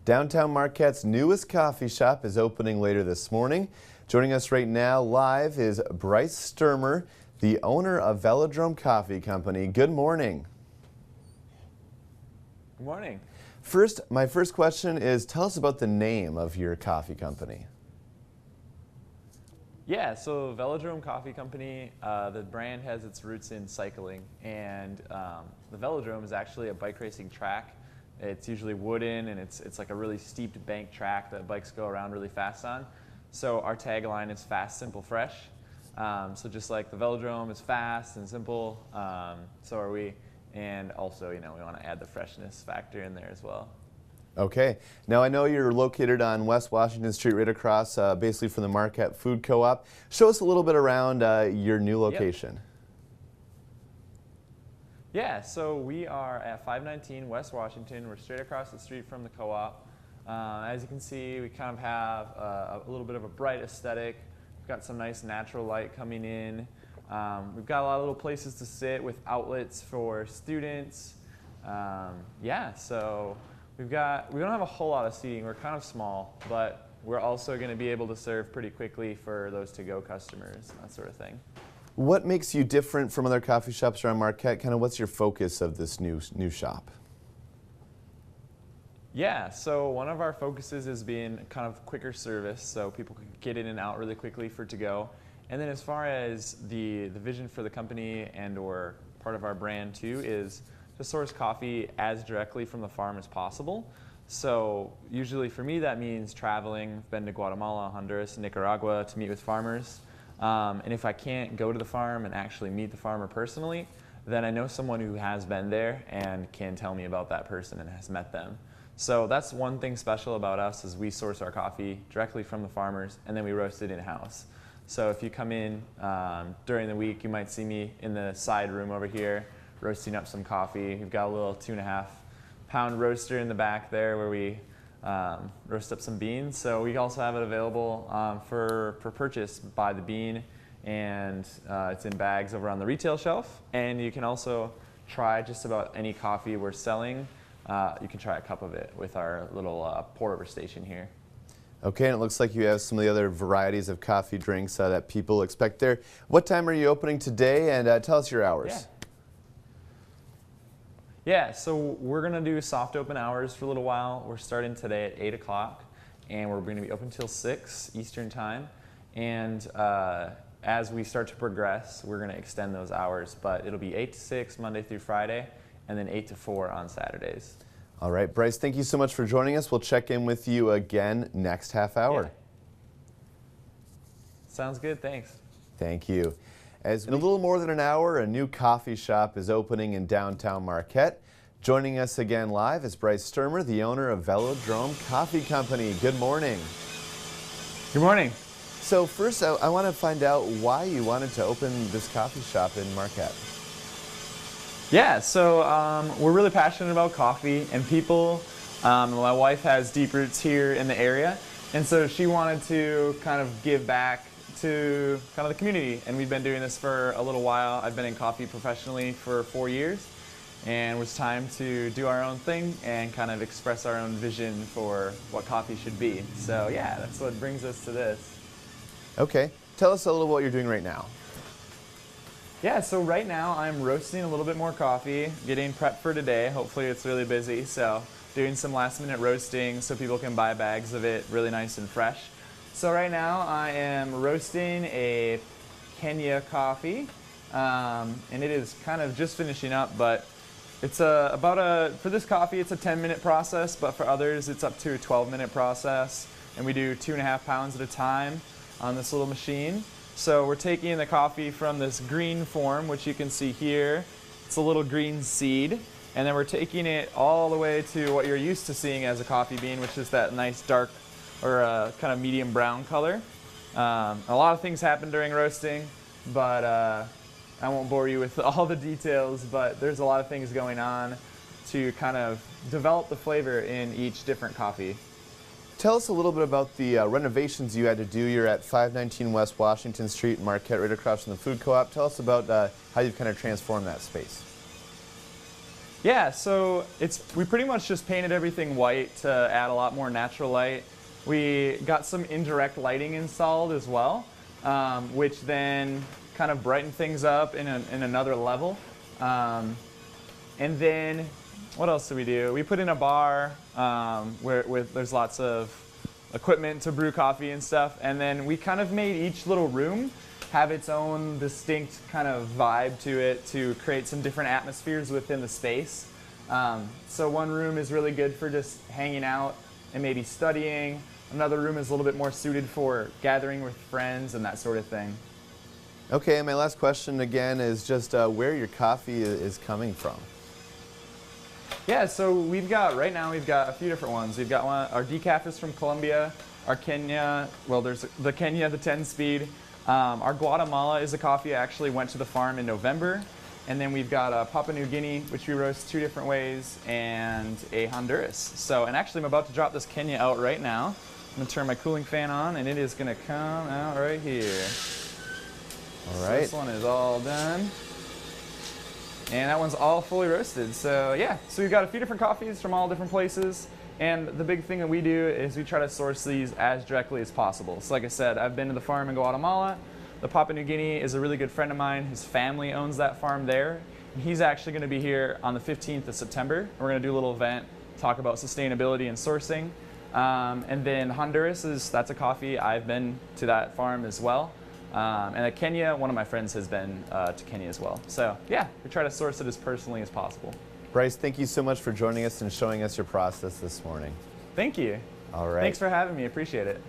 Downtown Marquette's newest coffee shop is opening later this morning. Joining us right now live is Bryce Sturmer, the owner of Veldodrome Coffee Company. Good morning. Good morning. My first question is, tell us about the name of your coffee company. Yeah, so Veldodrome Coffee Company, the brand has its roots in cycling, and the Veldodrome is actually a bike racing track. It's usually wooden, and it's like a really steep bank track that bikes go around really fast on. So our tagline is fast, simple, fresh. So just like the Veldodrome is fast and simple, so are we. And also, we want to add the freshness factor in there as well. Okay. Now, I know you're located on West Washington Street, right across basically from the Marquette Food Co-op. Show us a little bit around your new location. Yep. Yeah, so we are at 519 West Washington. We're straight across the street from the co-op. As you can see, we kind of have a little bit of a bright aesthetic. We've got some nice natural light coming in. We've got a lot of little places to sit with outlets for students. Yeah, so we don't have a whole lot of seating. We're kind of small, but we're also going to be able to serve pretty quickly for those to-go customers, that sort of thing. What makes you different from other coffee shops around Marquette? Kind of what's your focus of this new shop? Yeah, so one of our focuses is being kind of quicker service, so people can get in and out really quickly for to-go. And then as far as the vision for the company and or part of our brand too is to source coffee as directly from the farm as possible. So usually for me that means traveling. I've been to Guatemala, Honduras, and Nicaragua to meet with farmers. And if I can't go to the farm and actually meet the farmer personally, then I know someone who has been there and can tell me about that person and has met them. So that's one thing special about us is we source our coffee directly from the farmers and then we roast it in-house. So if you come in during the week, you might see me in the side room over here roasting up some coffee. We've got a little 2.5 pound roaster in the back there where we roast up some beans. So we also have it available for purchase by the bean, and it's in bags over on the retail shelf. And you can also try just about any coffee we're selling. You can try a cup of it with our little pour-over station here. Okay, and it looks like you have some of the other varieties of coffee drinks that people expect there. What time are you opening today, and tell us your hours? Yeah, so we're going to do soft open hours for a little while. We're starting today at 8 o'clock, and we're going to be open till 6 Eastern time. And as we start to progress, we're going to extend those hours, but it'll be 8 to 6 Monday through Friday, and then 8 to 4 on Saturdays. All right, Bryce, thank you so much for joining us. We'll check in with you again next half hour. Yeah. Sounds good, thanks. Thank you. In a little more than an hour, a new coffee shop is opening in downtown Marquette. Joining us again live is Bryce Sturmer, the owner of Veldodrome Coffee Company. Good morning. Good morning. So first, I want to find out why you wanted to open this coffee shop in Marquette. Yeah, so we're really passionate about coffee and people. My wife has deep roots here in the area, and so she wanted to kind of give back to kind of the community, and we've been doing this for a little while. I've been in coffee professionally for 4 years, and it was time to do our own thing and kind of express our own vision for what coffee should be. So yeah, that's what brings us to this. Okay, tell us a little what you're doing right now. Yeah, so right now I'm roasting a little bit more coffee, getting prepped for today. Hopefully it's really busy, so doing some last minute roasting so people can buy bags of it really nice and fresh. So right now I am roasting a Kenya coffee, and it is kind of just finishing up, but it's for this coffee it's a 10-minute process, but for others it's up to a 12-minute process, and we do 2.5 pounds at a time on this little machine. So we're taking the coffee from this green form, which you can see here. It's a little green seed. And then we're taking it all the way to what you're used to seeing as a coffee bean, which is that nice dark or kind of medium brown color. A lot of things happen during roasting, but I won't bore you with all the details, but there's a lot of things going on to kind of develop the flavor in each different coffee. Tell us a little bit about the renovations you had to do. You're at 519 West Washington Street in Marquette, right across from the food co-op. Tell us about how you've kind of transformed that space. Yeah, so we pretty much just painted everything white to add a lot more natural light. We got some indirect lighting installed as well, which then kind of brightened things up in another level. And then what else did we do? We put in a bar where there's lots of equipment to brew coffee and stuff, and then we kind of made each little room have its own distinct kind of vibe to it to create some different atmospheres within the space. So one room is really good for just hanging out and maybe studying. Another room is a little bit more suited for gathering with friends and that sort of thing. Okay, and my last question again is just where your coffee is coming from. Yeah, so right now we've got a few different ones. We've got our decaf is from Colombia, our Kenya, well there's the Kenya, the 10-speed. Our Guatemala is a coffee I actually went to the farm in November. And then we've got Papua New Guinea, which we roast 2 different ways, and a Honduras. So, and actually I'm about to drop this Kenya out right now. I'm gonna turn my cooling fan on and it is gonna come out right here. All So right. this one is all done. And that one's all fully roasted. So yeah, so we've got a few different coffees from all different places. And the big thing that we do is we try to source these as directly as possible. So like I said, I've been to the farm in Guatemala. The Papua New Guinea is a really good friend of mine. His family owns that farm there. And he's actually gonna be here on the 15th of September. We're gonna do a little event, talk about sustainability and sourcing. And then Honduras that's a coffee. I've been to that farm as well. And at Kenya, one of my friends has been to Kenya as well. So yeah, we try to source it as personally as possible. Bryce, thank you so much for joining us and showing us your process this morning. Thank you. All right. Thanks for having me. Appreciate it.